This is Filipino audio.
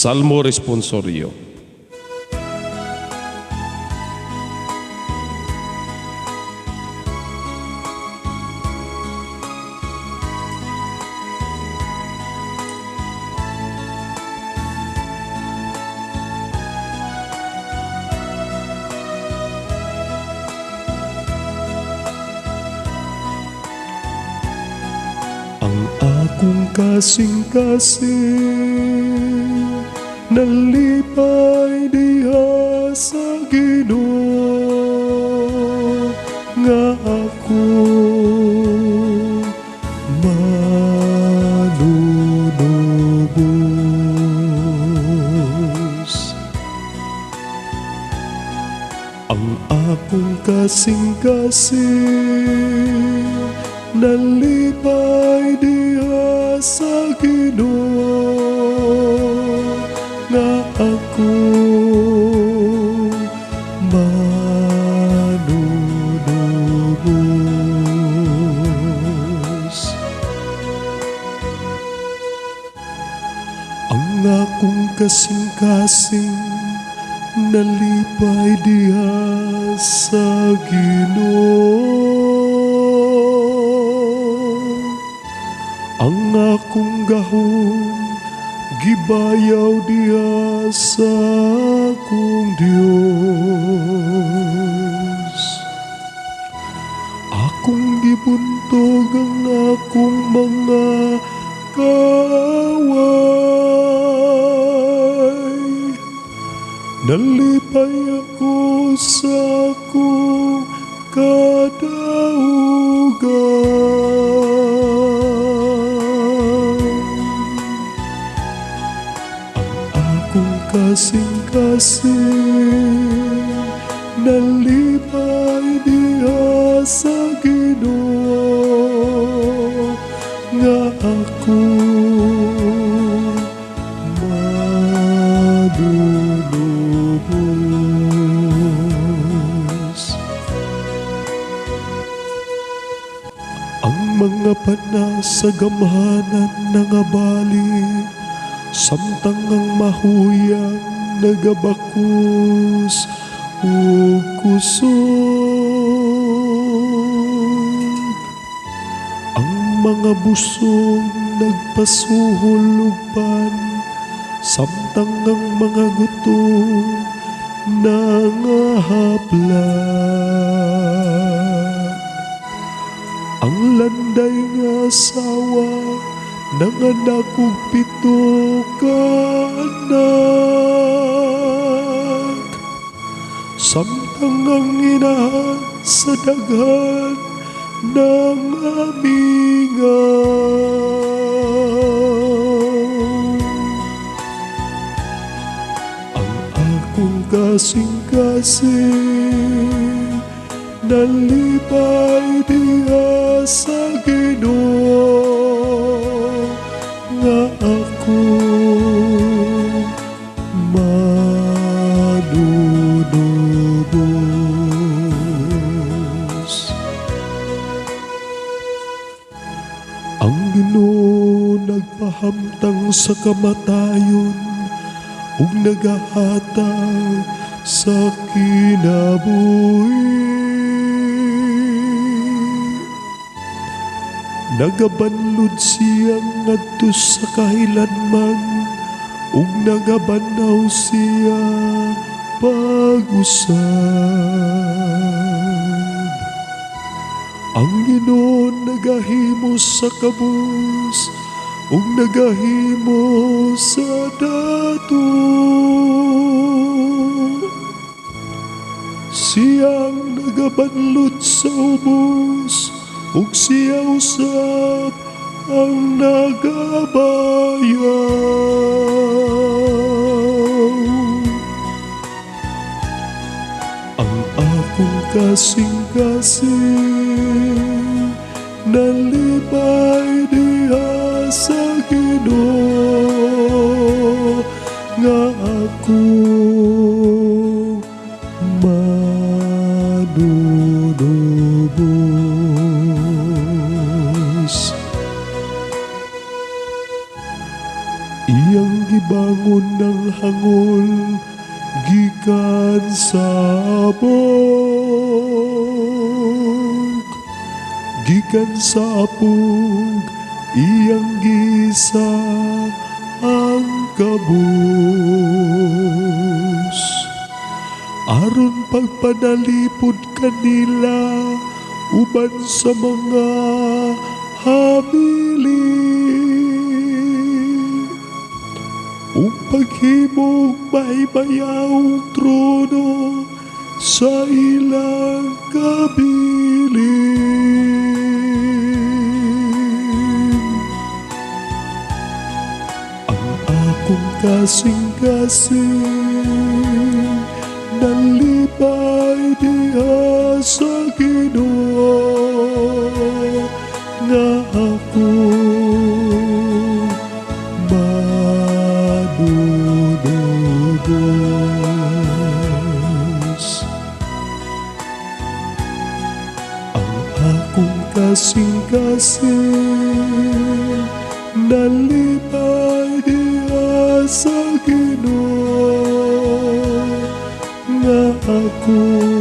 Salmo Responsorio. Ang akong kasing-kasing nalipay diha sa Ginoo nga ako manunubos. Ang akong kasing-kasing nalipay diha sa Ginoo nga ako manunubos. Ang akong kasing-kasing nalipay diha sa Ginoo. Ang akong gahom gibayaw diha sa akong Dios. Akong gibuntog ang akong mga kaaway. Nalipay ako sa akong kadaugan. Akong kasing-kasing nalipay diha sa Ginoo nga ako manunubos. Ang mga panas sa gamhanan nangabali, samtang ang mahuyang nagabakus ug kusog. Ang mga busog nagpasuhol ug pan, samtang ang mga gutom nangahaplan. Ang landay nga asawa nanganak og 7 ka anak, samtang ang inahan sa daghan nangamingaw. Ang akong kasing-kasing nalipay diha sa Ginoo nga ako manunubos. Ang Ginoo nagpahamtang sa kamatayon ug nagahatag sa kinabuhi. Nagabanlod siya ngadto sa kahilanman ug nagabanaw siya pag-usab. Ang Ginoo nagahimo sa kabus ug nagahimo sa dato. Siyang nagabanlod sa ubos ug siya usab ang nagabayaw. Ang akong kasing-kasing nalipay diha sa Ginoo nga ako manunubos. Iyang gibangon ng hangul gikan sa bog, gikan sa apog iyang gisa ang kabus. Aron pagpanalipod kanila uban sa mga habilin, paghimog mahibayawong trono sa ilang kabilin. Ang akong kasing-kasing nalipay diha sa Ginoo nga ako manunubos. Ang akong kasing-kasing nalipay diha sa Ginoo nga ako